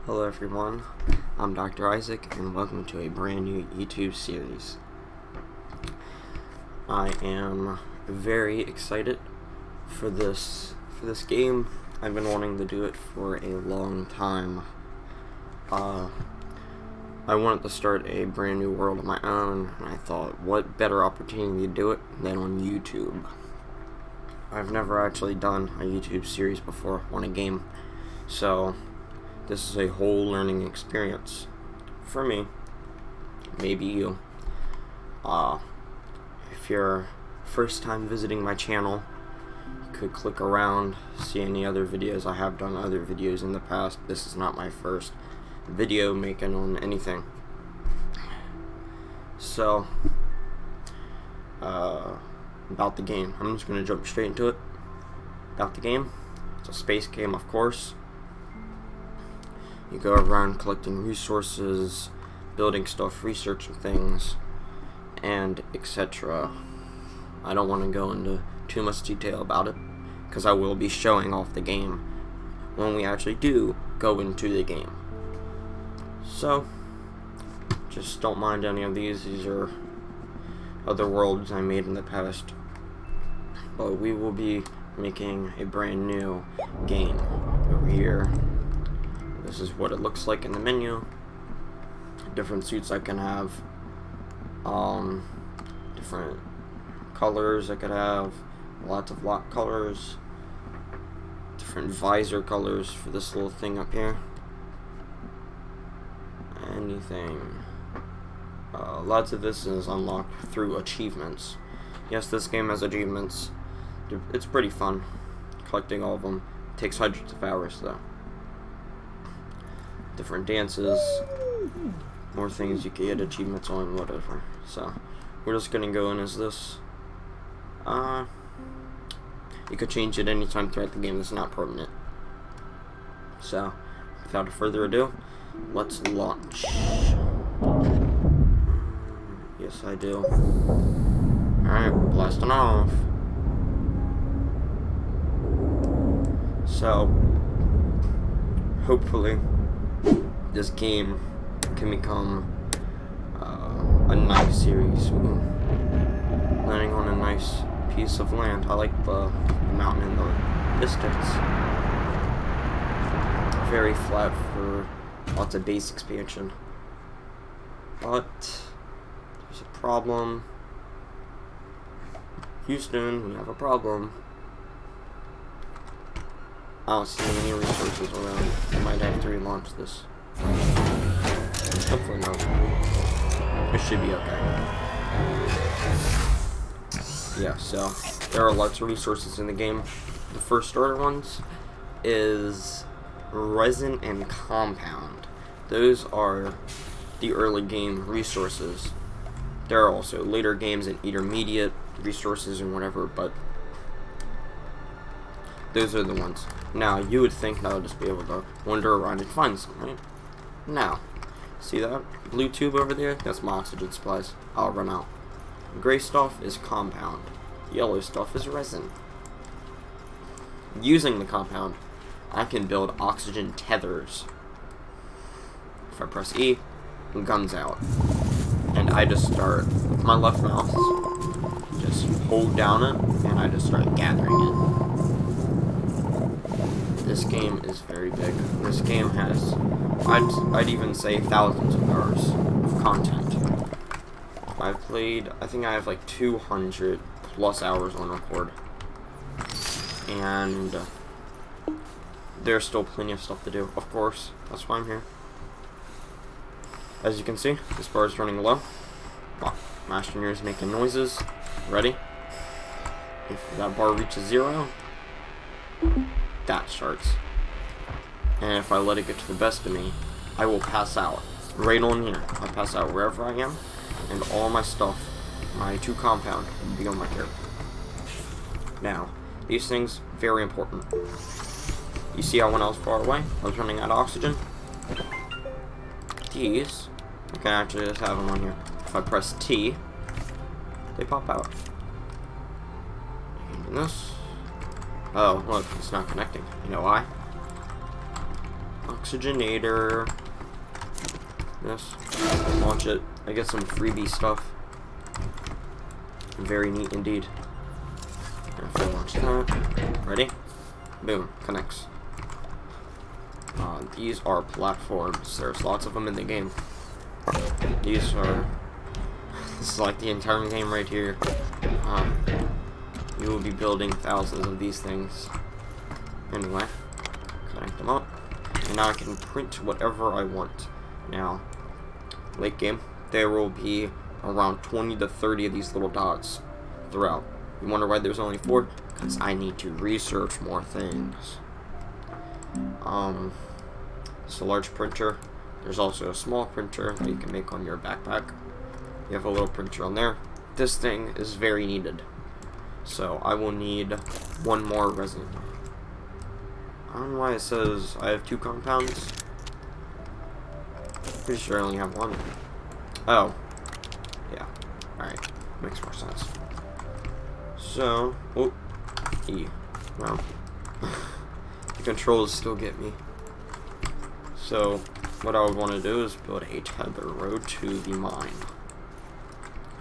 Hello everyone, I'm Dr. Isaac and welcome to a brand new YouTube series. I am very excited for this game. I've been wanting to do it for a long time. I wanted to start a brand new world of my own, and I thought, what better opportunity to do it than on YouTube. I've never actually done a YouTube series before on a game, so this is a whole learning experience for me, maybe you. If you're first time visiting my channel, you could click around, see any other videos. I have done other videos in the past. This is not my first video making on anything. So, about the game. I'm just going to jump straight into it. About the game. It's a space game, of course. You go around collecting resources, building stuff, researching things, and etc. I don't want to go into too much detail about it, because I will be showing off the game when we actually do go into the game. So, just don't mind any of these. These are other worlds I made in the past. But we will be making a brand new game over here. This is what it looks like in the menu. Different suits I can have. Different colors I could have. Lots of lock colors. Different visor colors for this little thing up here. Anything. Lots of this is unlocked through achievements. Yes, this game has achievements. It's pretty fun. Collecting all of them. It takes hundreds of hours though. Different dances, more things you can get achievements on, whatever. So, we're just gonna go in as this. You could change it anytime throughout the game, it's not permanent. So, without further ado, let's launch. Yes, I do. Alright, we're blasting off. So, hopefully, this game can become a nice series. Ooh. Landing on a nice piece of land. I like the mountain in the distance. Very flat for lots of base expansion. But there's a problem. Houston, we have a problem. I don't see any resources around. I might have to relaunch this. Hopefully not. It should be okay. Yeah, so there are lots of resources in the game. The first starter ones is resin and compound. Those are the early game resources. There are also later games and intermediate resources and whatever, but those are the ones. Now, you would think that I would just be able to wander around and find some, right? Now, see that blue tube over there? That's my oxygen supplies. I'll run out. Gray stuff is compound. Yellow stuff is resin. Using the compound, I can build oxygen tethers. If I press E, guns out. And I just start, with my left mouse, just hold down it, and I just start gathering it. This game is very big. This game has, I'd even say, thousands of hours of content. I've played, I think I have like 200 plus hours on record. And there's still plenty of stuff to do, of course. That's why I'm here. As you can see, this bar is running low. Wow, my Astroneer is making noises. Ready? If that bar reaches 0, that starts. And if I let it get to the best of me, I will pass out. Right on here. I pass out wherever I am, and all my stuff, my 2 compound, will be on my character. Now, these things, very important. You see how when I was far away, I was running out of oxygen? These, I can actually just have them on here. If I press T, they pop out. And this. Oh, look, it's not connecting. You know why? Oh, oxygenator. This. Launch it. I get some freebie stuff. Very neat indeed. If I launch that. Ready? Boom. Connects. These are platforms. There's lots of them in the game. These are... This is like the entire game right here. You will be building thousands of these things. Anyway, connect them up. And now I can print whatever I want. Now, late game, there will be around 20 to 30 of these little dots throughout. You wonder why there's only 4? Because I need to research more things. It's a large printer. There's also a small printer that you can make on your backpack. You have a little printer on there. This thing is very needed. So I will need 1 more resin. I don't know why it says I have 2 compounds. Pretty sure I only have 1. Oh. Yeah. Alright. Makes more sense. So, oh, E. Wow. The controls still get me. So, what I would want to do is build a tether road to the mine.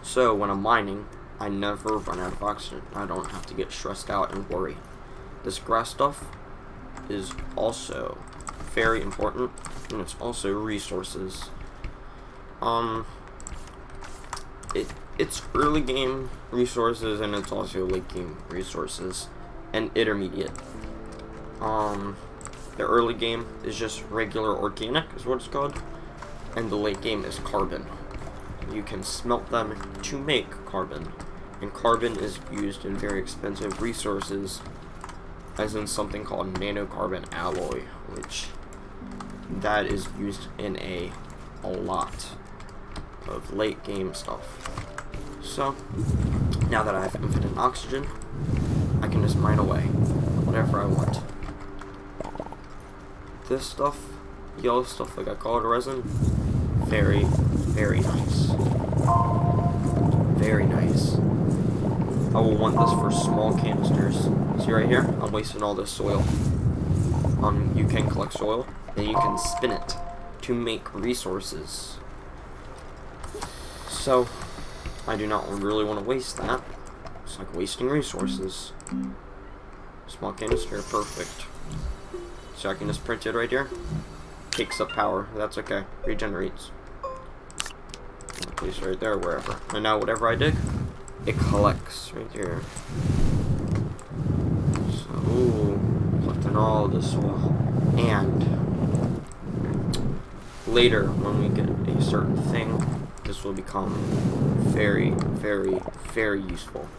So, when I'm mining, I never run out of oxygen. I don't have to get stressed out and worry. This grass stuff is also very important, and it's also resources. It's early game resources, and it's also late game resources, and intermediate. The early game is just regular organic, is what it's called, and the late game is carbon. You can smelt them to make carbon, and carbon is used in very expensive resources, as in something called nanocarbon alloy, which that is used in a lot of late game stuff. So, now that I have infinite oxygen, I can just mine away whatever I want. This stuff, yellow stuff like I call it resin, very, very nice. Very nice. I will want this for small canisters. See right here? I'm wasting all this soil. You can collect soil, and you can spin it to make resources. So, I do not really want to waste that. It's like wasting resources. Small canister, perfect. So I can just print it right here. Takes up power, that's okay. Regenerates. Place it right there, wherever. And now whatever I dig, it collects right here. So, collecting all of this soil. And later, when we get a certain thing, this will become very, very, very useful.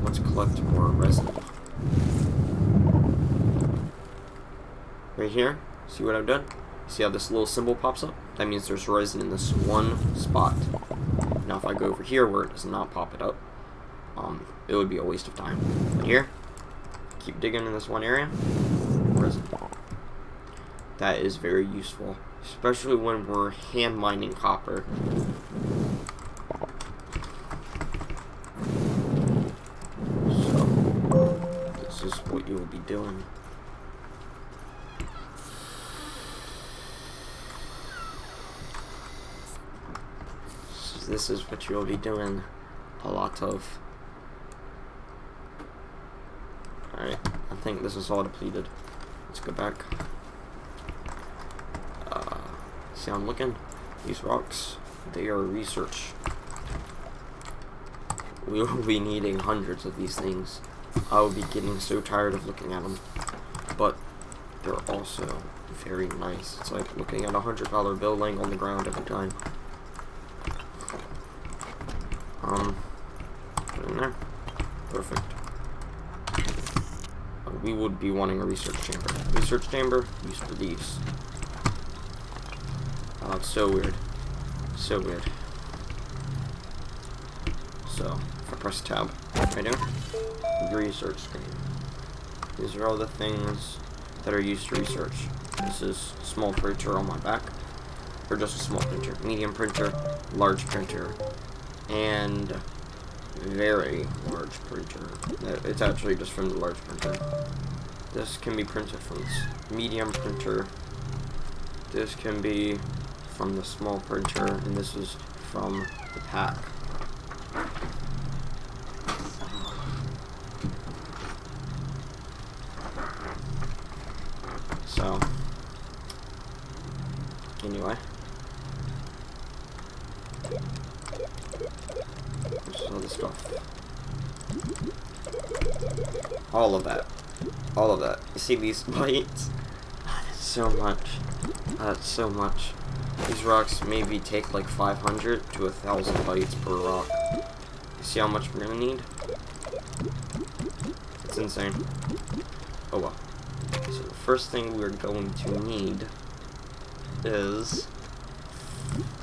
Let's collect more resin. Right here, see what I've done? See how this little symbol pops up? That means there's resin in this one spot. Now if I go over here where it does not pop it up, it would be a waste of time. But here, keep digging in this one area, resin. That is very useful, especially when we're hand mining copper. So, this is what you will be doing. This is what you'll be doing a lot of. Alright, I think this is all depleted. Let's go back. See how I'm looking? These rocks, they are research. We will be needing hundreds of these things. I will be getting so tired of looking at them. But they're also very nice. It's like looking at a $100 bill laying on the ground every time. Put it in there. Perfect. We would be wanting a research chamber. Research chamber, used for these. Oh, it's so weird. So weird. So, if I press tab, right here, research screen. These are all the things that are used to research. This is small printer on my back, or just a small printer. Medium printer, large printer, and very large printer. It's actually just from the large printer. This can be printed from this medium printer. This can be from the small printer, and this is from the pack. So, anyway. There's all this stuff. All of that. All of that. You see these lights? That's so much. That's so much. These rocks maybe take like 500 to 1,000 bytes per rock. You see how much we're gonna need? It's insane. Oh well. So the first thing we're going to need is...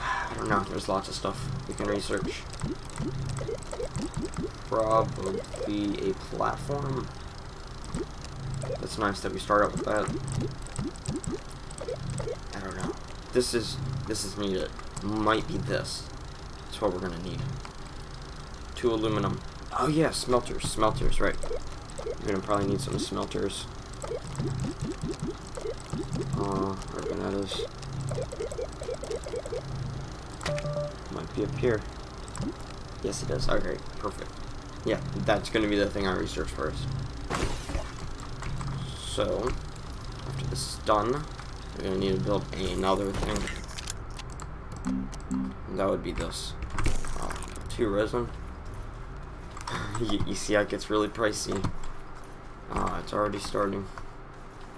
I don't know, there's lots of stuff we can research. Probably a platform. That's nice that we start out with that. I don't know. This is needed. Might be this. That's what we're gonna need. 2 aluminum. Oh yeah, smelters. Smelters, right. We're gonna probably need some smelters. Wherever that is. Might be up here. Yes, it is. Okay, perfect. Yeah, that's gonna be the thing I research first. So, after this is done, we're gonna need to build another thing. And that would be this. 2 resin. You see how it gets really pricey. It's already starting.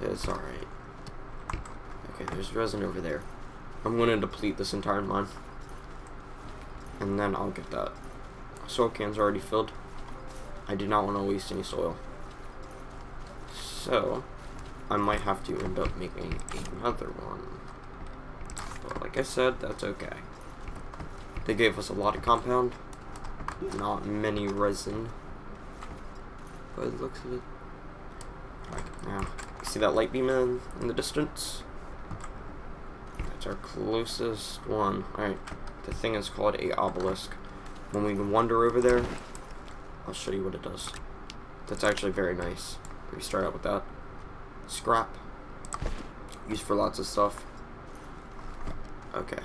It's alright. Okay, there's resin over there. I'm gonna deplete this entire mine. And then I'll get that. Soil can's already filled. I do not want to waste any soil. So, I might have to end up making another one. But like I said, that's okay. They gave us a lot of compound. Not many resin. But it looks a bit... Alright, now, you see that light beam in the distance? That's our closest one. Alright, the thing is called a obelisk. When we wander over there, I'll show you what it does. That's actually very nice. We start out with that. Scrap. Used for lots of stuff. Okay.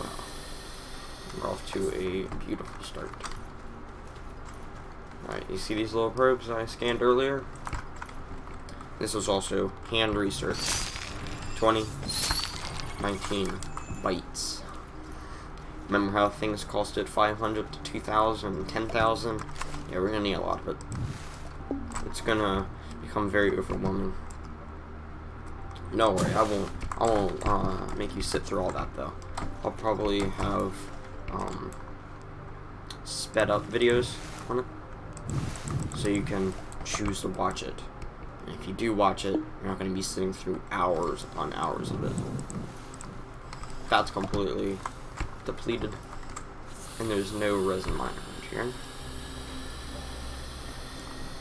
Wow. We're off to a beautiful start. Alright, you see these little probes I scanned earlier? This was also hand research. 19 bytes. Remember how things costed 500 to 2,000, 10,000? Yeah, we're gonna need a lot of it. It's gonna become very overwhelming. No worry, I won't make you sit through all that though. I'll probably have sped up videos on it, so you can choose to watch it. And if you do watch it, you're not gonna be sitting through hours upon hours of it. That's completely depleted, and there's no resin mine around here.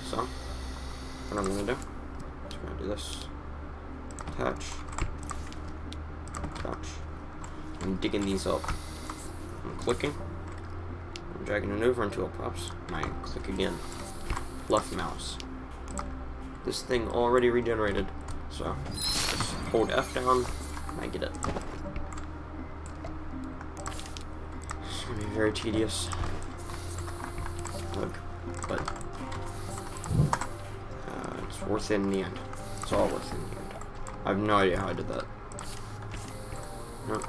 So, what I'm gonna do is I'm gonna do this. Attach. Attach. I'm digging these up. I'm clicking. I'm dragging it over until it pops. And I click again. Left mouse. This thing already regenerated. So, just hold F down, and I get it. It's gonna be very tedious. Look, but it's worth it in the end. It's all worth it in the end. I have no idea how I did that. No.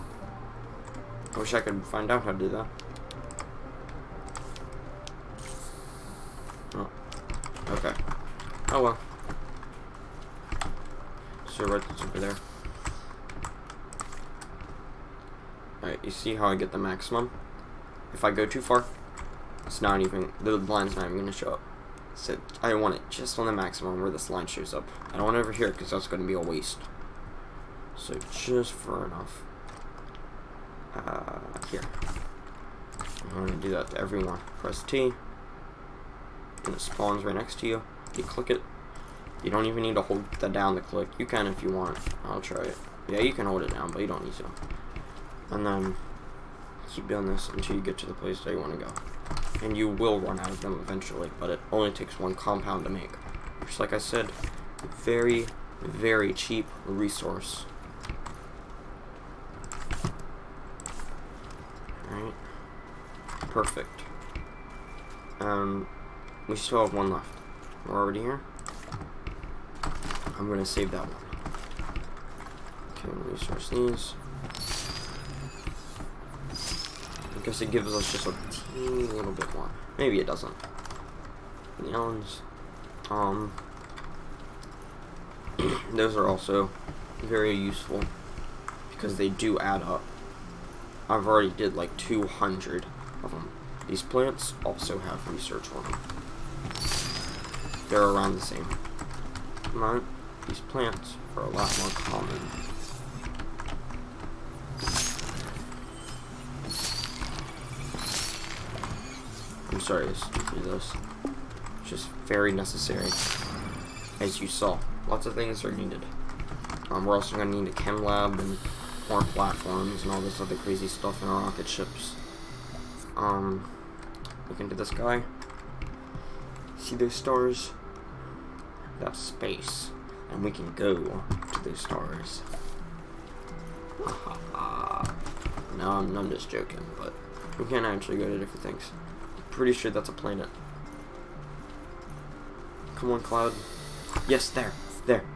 I wish I could find out how to do that. Oh. Okay. Oh well. So right, it's over there. Alright, you see how I get the maximum? If I go too far, it's not even, the line's not even going to show up. So I want it just on the maximum where this line shows up. I don't want it over here because that's going to be a waste. So just for enough. Here. I'm going to do that to everyone. Press T. And it spawns right next to you. You click it. You don't even need to hold that down to click. You can if you want. I'll try it. Yeah, you can hold it down, but you don't need to. And then keep doing this until you get to the place that you want to go. And you will run out of them eventually, but it only takes 1 compound to make. Just like I said, very, very cheap resource. Alright. Perfect. We still have one left. We're already here. I'm gonna save that one. Okay, resource these. I guess it gives us just a teeny little bit more. Maybe it doesn't. The Ellens. Those are also very useful because they do add up. I've already did like 200 of them. These plants also have research on them. They're around the same. But these plants are a lot more common. I'm sorry to do this. It's just very necessary. As you saw, lots of things are needed. We're also going to need a chem lab and more platforms and all this other crazy stuff in our rocket ships. Look into the sky. See those stars? That's space. And we can go to those stars. No, I'm just joking, but we can actually go to different things. I'm pretty sure that's a planet. Come on, Cloud. Yes, there.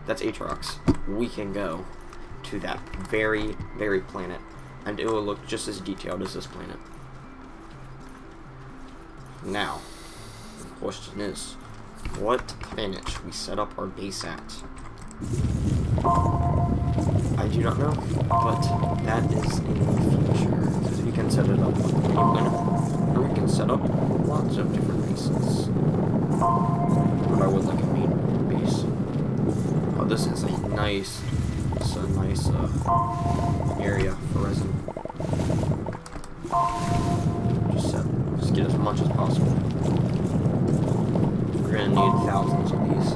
That's Aatrox. We can go to that very, very planet, and it will look just as detailed as this planet. Now, the question is, what planet should we set up our base at? I do not know, but that is in the future, because we can set it up on any planet, or we can set up lots of different bases. But I would like a main base. Oh, this is a nice, area for resin. Just get as much as possible. We're gonna need thousands of these.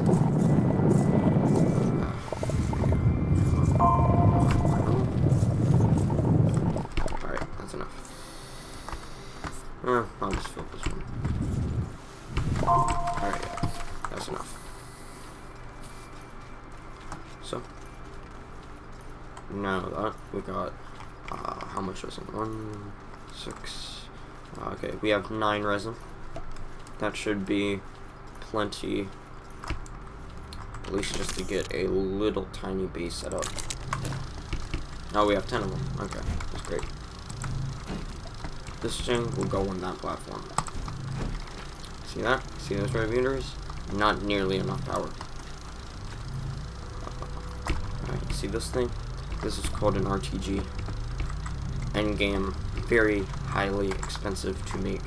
Alright, that's enough. I'll just fill this one. Alright, yeah, that's enough. So, now that we got, how much resin? 1, 6, okay, we have 9 resin. That should be plenty, at least just to get a little tiny base set up. Oh, we have 10 of them. Okay, that's great. This thing will go on that platform. See that? See those red meters? Not nearly enough power. Alright, see this thing? This is called an RTG. Endgame, very highly expensive to make,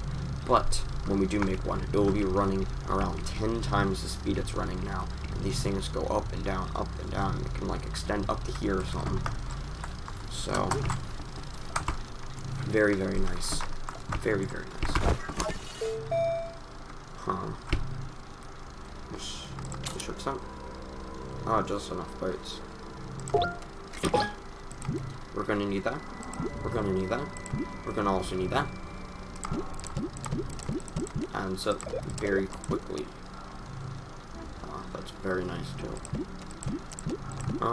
but when we do make one, it will be running around 10 times the speed it's running now. And these things go up and down, and it can like extend up to here or something. So, very, very nice. Very, very nice. This should sound. Oh, just enough bytes. We're gonna need that. We're gonna need that. We're gonna also need that. Adds up very quickly. That's very nice too. I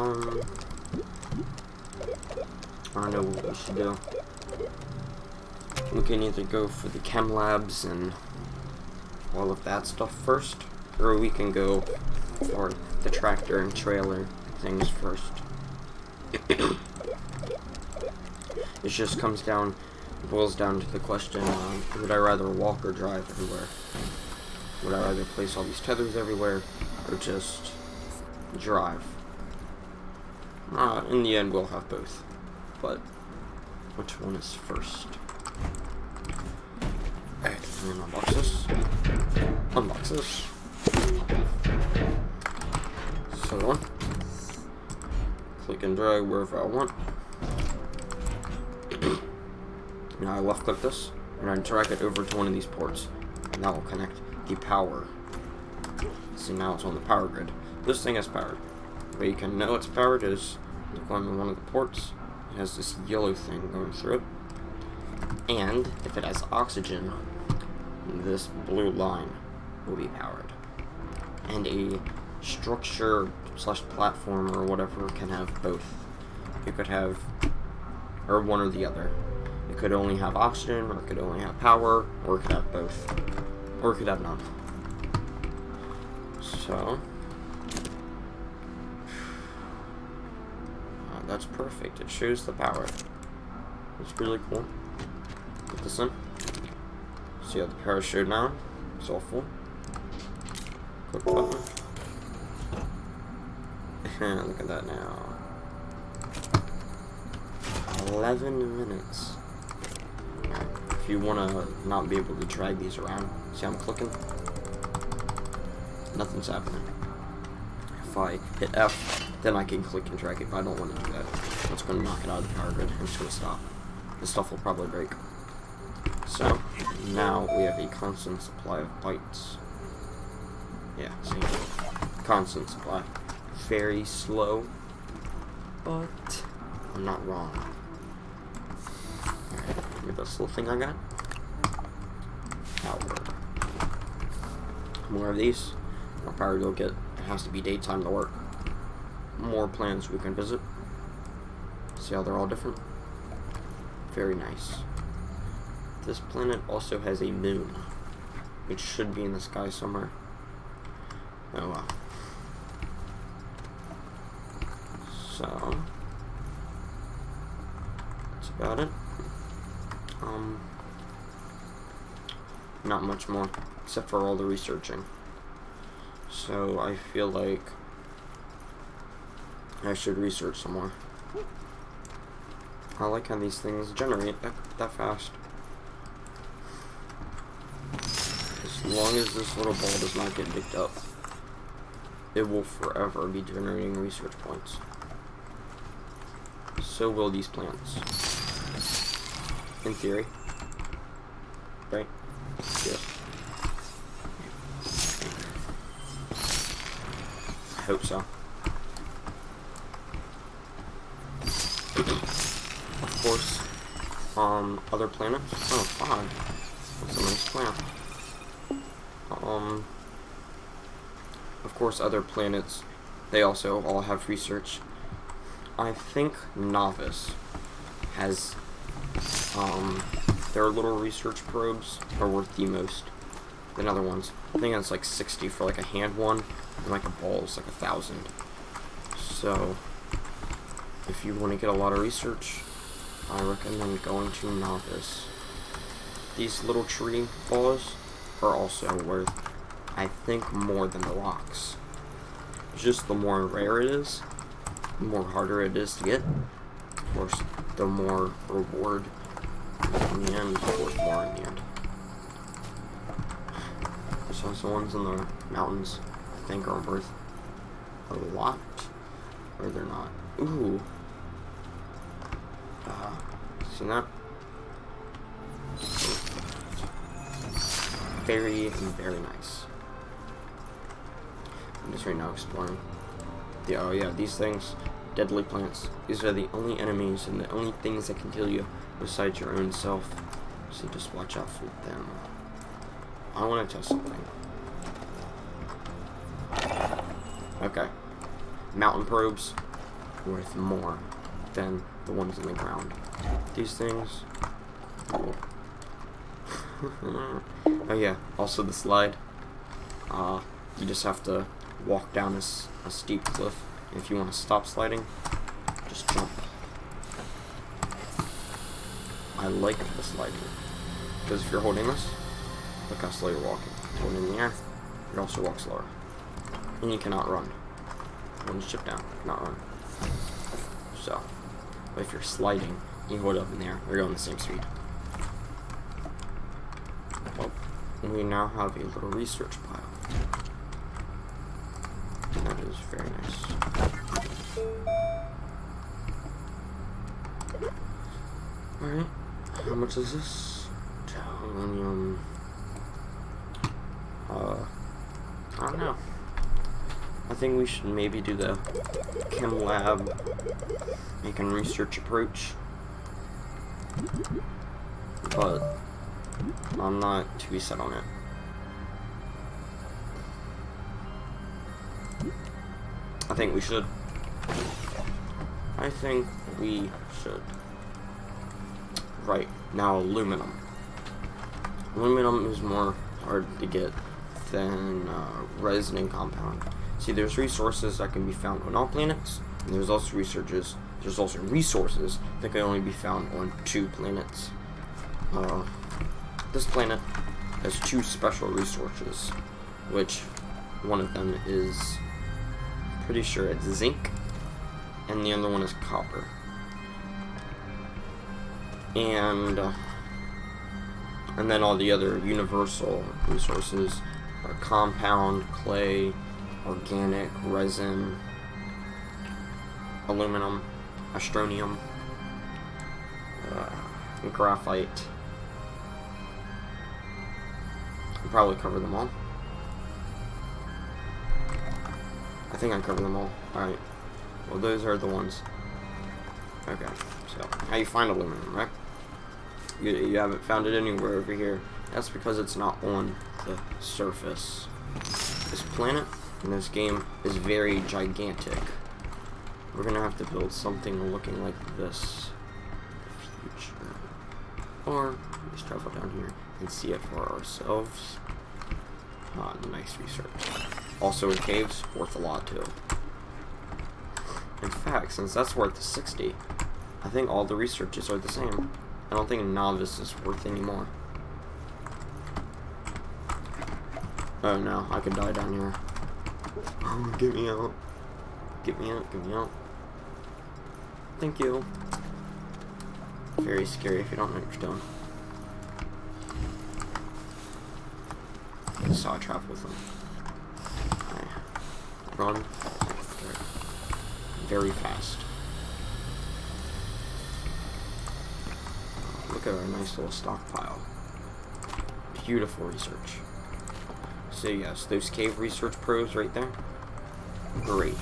don't know what we should do. We can either go for the chem labs and all of that stuff first, or we can go for the tractor and trailer things first. It just boils down to the question, would I rather walk or drive everywhere? Would I rather place all these tethers everywhere, or just drive? In the end, we'll have both. But, which one is first? Alright, I'm gonna unbox this. Unbox this. So on. Click and drag wherever I want. Now I left click this, and I drag it over to one of these ports, and that will connect the power. See, now it's on the power grid. This thing is powered. The way you can know it's powered is look on one of the ports. It has this yellow thing going through it, and if it has oxygen, this blue line will be powered. And a structure slash platform or whatever can have both. You could have, or one or the other. It could only have oxygen, or it could only have power, or it could have both, or it could have none. So, that's perfect. It shows the power. It's really cool. Put this in. See how the power showed now? It's all full. Click button. Look at that now. 11 minutes. If you want to not be able to drag these around, see how I'm clicking? Nothing's happening. If I hit F, then I can click and drag it, but I don't want to do that. That's going to knock it out of the power grid. I'm just going to stop. This stuff will probably break. So, now we have a constant supply of bytes. Yeah, see? Constant supply. Very slow, but I'm not wrong. Alright, give me this little thing I got. Power. More of these. More power you'll get. It has to be daytime to work. More planets we can visit. See how they're all different? Very nice. This planet also has a moon, which should be in the sky somewhere. Oh well. So that's about it. Not much more, except for all the researching. So I feel like I should research some more. I like how these things generate that fast. As long as this little ball does not get picked up, it will forever be generating research points. So will these plants. In theory. Right? Yeah. I hope so. Of course, other planets. Oh, fog. That's a nice plant. Of course, other planets, they also all have research. I think Novice has, their little research probes are worth the most than other ones. I think it's like 60 for like a hand one, and like a ball is like 1,000. So, if you want to get a lot of research, I recommend going to Novice. These little tree balls are also worth, I think, more than the rocks. Just the more rare it is, the more harder it is to get. Of course, the more reward in the end, worth more in the end. So the ones in the mountains, I think, are worth a lot, or they're not. Ooh. See that? Very, very nice. I'm just right now exploring. Oh yeah, these things, deadly plants. These are the only enemies and the only things that can kill you besides your own self. So just watch out for them. I want to test something. Okay. Mountain probes worth more than the ones in the ground. These things. Cool. Oh yeah, also the slide. You just have to walk down a steep cliff. And if you want to stop sliding, just jump. I like the sliding. Because if you're holding this, look how slow you're walking. Holding in the air, you also walk slower. And you cannot run. One chip down, cannot run. So, if you're sliding, you hold it up in the air, you're going the same speed. Well, we now have a little research pile. And that is very nice. Alright, how much is this? Titanium. I don't know. I think we should maybe do the chem lab, make a research approach. But I'm not too set on it. I think we should. I think we should. Right, now aluminum. Aluminum is more hard to get than resin and compound. See, there's resources that can be found on all planets, and there's also resources that can only be found on 2 planets. This planet has 2 special resources, which one of them is, pretty sure it's zinc, and the other one is copper. And then all the other universal resources are compound, clay, organic, resin, aluminum, astronium, graphite. I'll probably cover them all. I think I covered them all. Alright. Well, those are the ones. Okay. So, how you find aluminum, right? You haven't found it anywhere over here. That's because it's not on the surface. This planet in this game is very gigantic. We're gonna have to build something looking like this in the future. Or just travel down here and see it for ourselves. Nice research. Also in caves, worth a lot too. In fact, since that's worth 60, I think all the researches are the same. I don't think novice is worth any more. Oh no, I could die down here. Oh, get me out. Get me out, get me out. Thank you. Very scary if you don't know what you're doing. I saw I travel with them. Run. Very fast. Look at our nice little stockpile. Beautiful research. So yes, those cave research probes right there, great.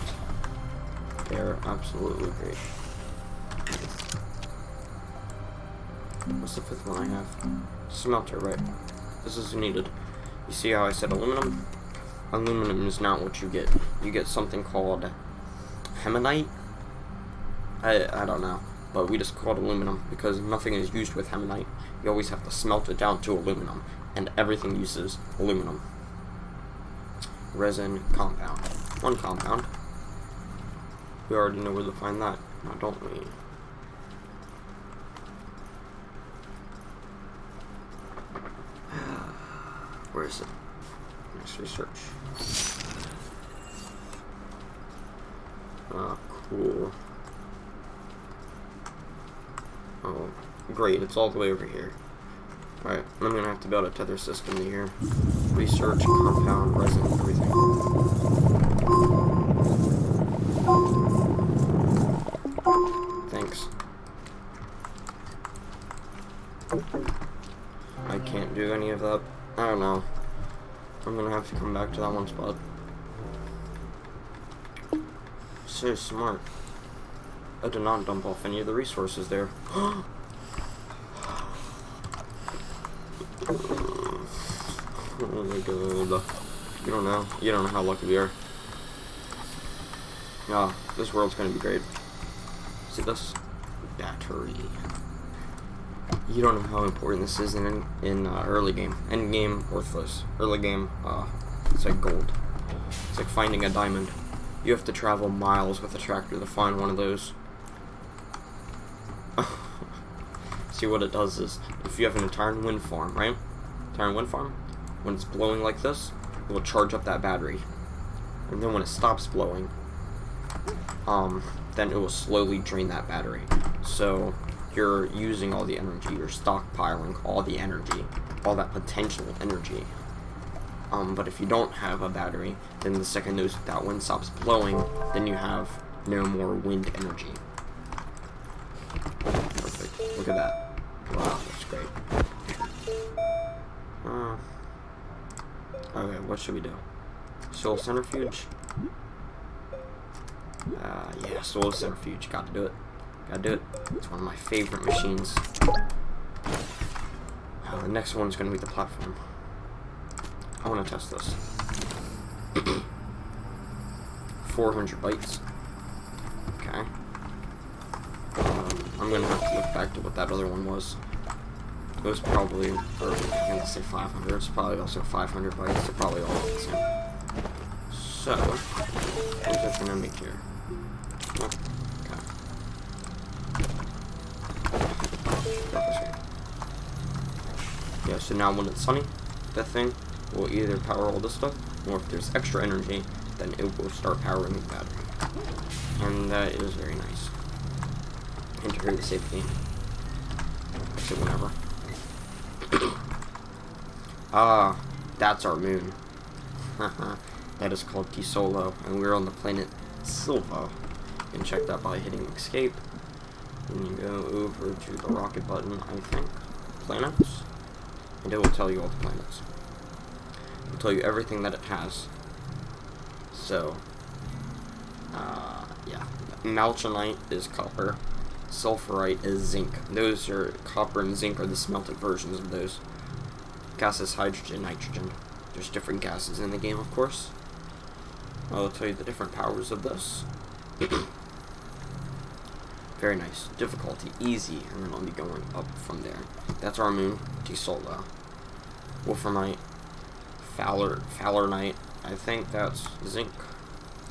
They're absolutely great. What's the 5th one I have? Smelter, right. This is needed. You see how I said aluminum? Aluminum is not what you get. You get something called hemonite. I don't know. But we just call it aluminum because nothing is used with hemonite. You always have to smelt it down to aluminum. And everything uses aluminum. Resin, compound. 1 compound. We already know where to find that, now don't we? Where is it? Next research. Cool. Oh, great, it's all the way over here. Alright, I'm gonna have to build a tether system to here. Research, compound, resin, everything. Thanks. I can't do any of that. I don't know. I'm gonna have to come back to that one spot. So smart. I did not dump off any of the resources there. Oh my god. You don't know how lucky we are. Ah, this world's gonna be great. See this? Battery. You don't know how important this is in early game. End game, worthless. Early game, it's like gold. It's like finding a diamond. You have to travel miles with a tractor to find one of those. See, what it does is, if you have an entire wind farm, right? Entire wind farm, when it's blowing like this, it will charge up that battery. And then when it stops blowing, then it will slowly drain that battery. So you're using all the energy, you're stockpiling all the energy, all that potential energy. But if you don't have a battery, then the second that wind stops blowing, then you have no more wind energy. Perfect. Look at that. Wow, that's great. Okay, what should we do? Soul centrifuge? Yeah, soul centrifuge. Gotta do it. Gotta do it. It's one of my favorite machines. The next one's gonna be the platform. I wanna test this. 400 bytes. Okay. I'm gonna have to look back to what that other one was. It was probably, or I'm gonna say 500. It's probably also 500 bytes. They're probably all the same. So, what is that gonna make here? Oh, okay. Yeah, so now when it's sunny, that thing will either power all this stuff, or if there's extra energy, then it will start powering the battery. And that is very nice. Enter the save game. Exit whenever. Ah, that's our moon. That is called T-Solo, and we're on the planet Silva. You can check that by hitting escape. And you go over to the rocket button, I think. Planets. And it will tell you all the planets. It will tell you everything that it has. So, yeah. Malchonite is copper. Sulfurite is zinc. Those are, copper and zinc are the smelted versions of those. Gases, hydrogen, nitrogen. There's different gases in the game, of course. I'll tell you the different powers of this. Very nice. Difficulty, easy, and then I'll be going up from there. That's our moon, T-Solo. Wolframite, Fowlerite, I think that's zinc.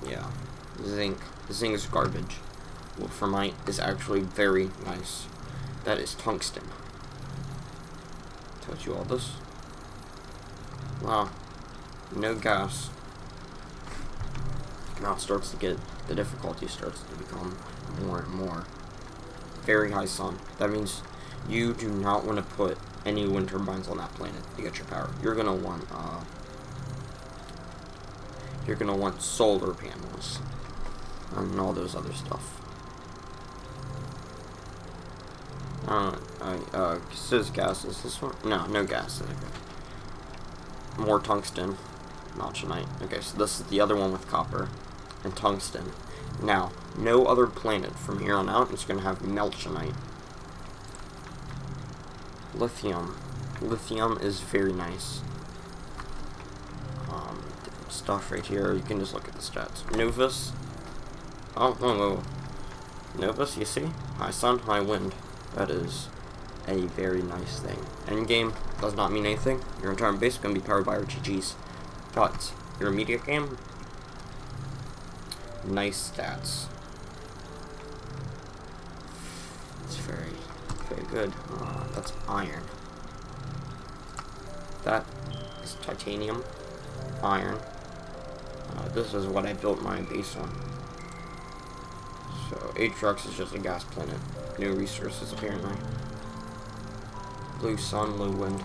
Yeah, zinc. Zinc is garbage. Wolframite is actually very nice. That is tungsten. Tells you all this. Wow. No gas. Now it starts to get, the difficulty starts to become more and more. Very high sun. That means you do not want to put any wind turbines on that planet to get your power. You're gonna want solar panels and all those other stuff. Says gases. This one? No gases. Okay. More tungsten. Malchonite. Okay, so this is the other one with copper and tungsten. Now, no other planet from here on out is going to have Malchonite. Lithium. Lithium is very nice. Different stuff right here. You can just look at the stats. Novus. Oh, whoa. Novus, you see? High sun, high wind. That is a very nice thing. Endgame does not mean anything. Your entire base is going to be powered by RTGs. But your immediate game, nice stats. It's very, very good. That's iron. That is titanium, iron. This is what I built my base on. So Atrox is just a gas planet. No resources apparently. Blue sun, low wind.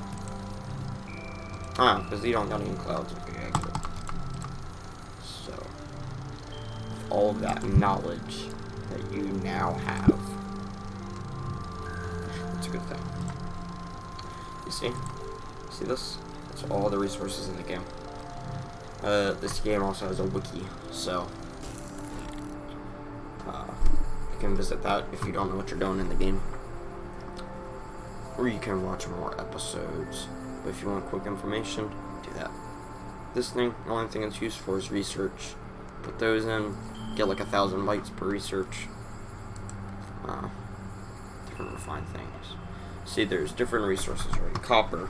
Because you don't got any clouds. Okay, I get it. So, with all of that knowledge that you now have, that's a good thing. You see? See this? That's all the resources in the game. This game also has a wiki, so you can visit that if you don't know what you're doing in the game. Or you can watch more episodes. But if you want quick information, do that. This thing, the only thing it's used for is research. Put those in, get like 1,000 bytes per research. Different refined things. See, there's different resources, right? Copper.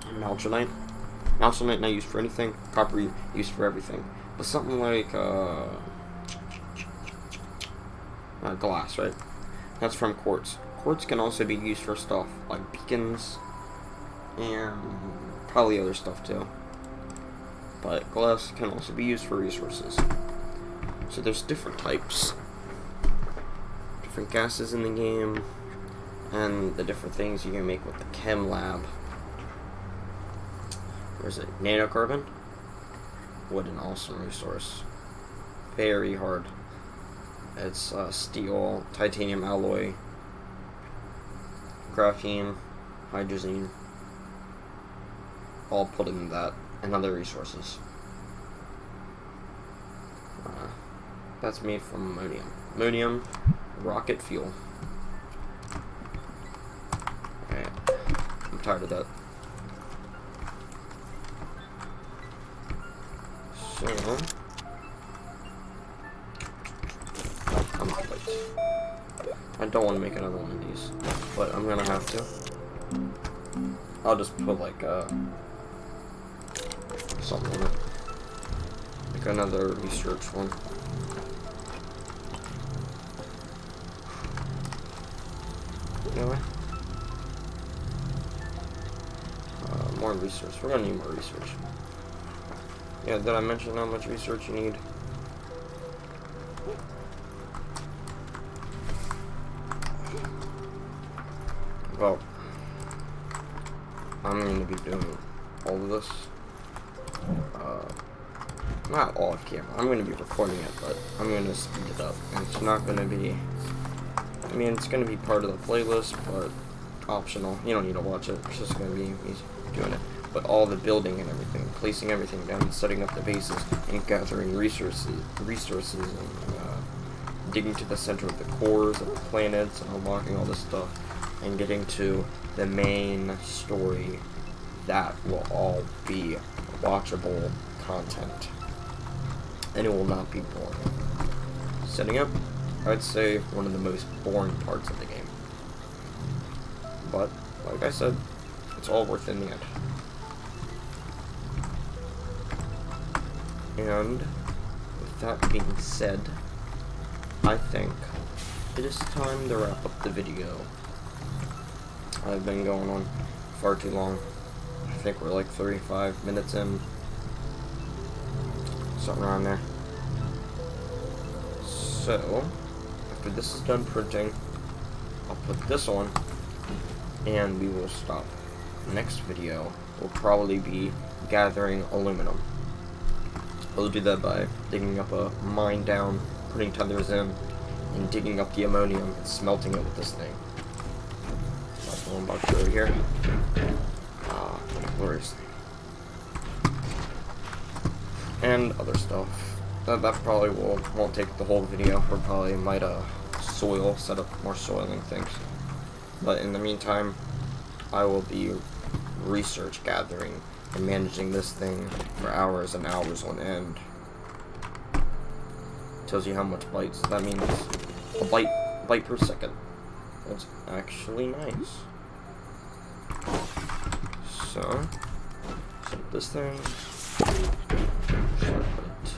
Malchonite. Malchonite not used for anything. Copper used for everything. But something like glass, right? That's from quartz. Quartz can also be used for stuff like beacons and probably other stuff too. But glass can also be used for resources. So there's different types, different gases in the game, and the different things you can make with the chem lab. Where's it? Nanocarbon? What an awesome resource. Very hard. It's steel, titanium alloy, graphene, hydrazine, all put in that, and other resources. That's made from ammonium. Ammonium, rocket fuel. Okay, I'm tired of that. So, I don't want to make another one of these, but I'm gonna have to. I'll just put like something on it, like another research one. Anyway, more research. We're gonna need more research. Yeah, did I mention how much research you need? Well, I'm going to be doing all of this. Not all off camera. I'm going to be recording it, but I'm going to speed it up. And it's not going to be... I mean, it's going to be part of the playlist, but optional. You don't need to watch it. It's just going to be me doing it. But all the building and everything, placing everything down, and setting up the bases, and gathering resources and digging to the center of the cores of the planets, and unlocking all this stuff, and getting to the main story, that will all be watchable content. And it will not be boring. Setting up, I'd say, one of the most boring parts of the game. But, like I said, it's all worth it in the end. And, with that being said, I think it is time to wrap up the video. I've been going on far too long. I think we're like 35 minutes in. Something around there. So, after this is done printing, I'll put this on, and we will stop. The next video will probably be gathering aluminum. I'll do that by digging up a mine down, putting tethers in, and digging up the ammonium and smelting it with this thing. One box over here. Where is it? And other stuff. That probably won't take the whole video. We probably might set up more soiling things. But in the meantime, I will be research gathering and managing this thing for hours and hours on end. Tells you how much bytes. That means a byte per second. That's actually nice. So, set this thing, start it,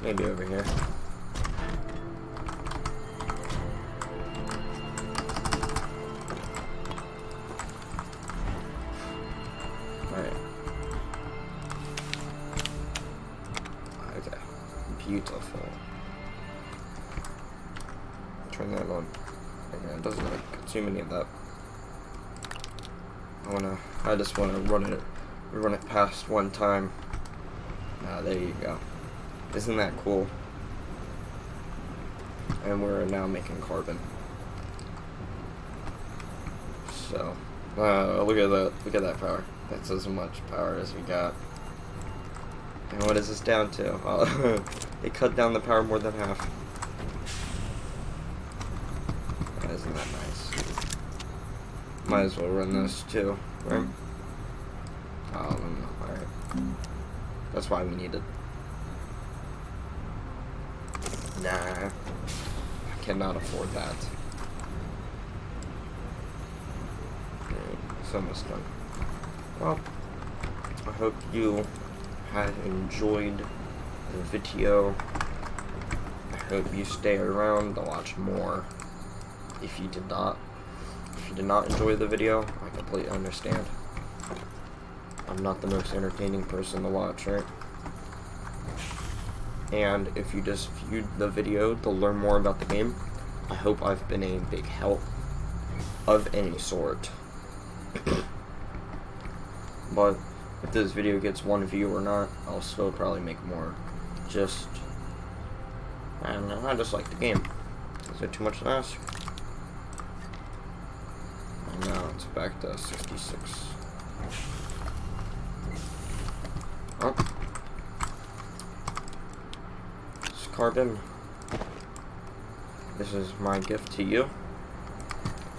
maybe over here. Alright. Okay, beautiful. Turn that on. Okay, it doesn't like too many of that. I just wanna run it past one time. There you go. Isn't that cool? And we're now making carbon. So, look at that. Look at that power. That's as much power as we got. And what is this down to? Oh, they cut down the power more than half. Isn't that nice? Might as well run this too, right? Alright. That's why we need it. Nah. I cannot afford that. Okay, it's almost done. Well, I hope you had enjoyed the video. I hope you stay around to watch more. If you did not enjoy the video, I completely understand. I'm not the most entertaining person to watch, right? And if you just viewed the video to learn more about the game, I hope I've been a big help of any sort. But if this video gets one view or not, I'll still probably make more. I don't know, I just like the game. Is it too much to ask? And now it's back to 66. Oh. It's carbon. This is my gift to you.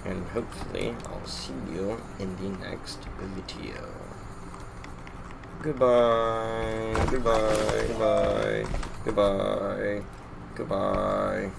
And hopefully I'll see you in the next video. Goodbye. Goodbye. Goodbye. Goodbye. Goodbye.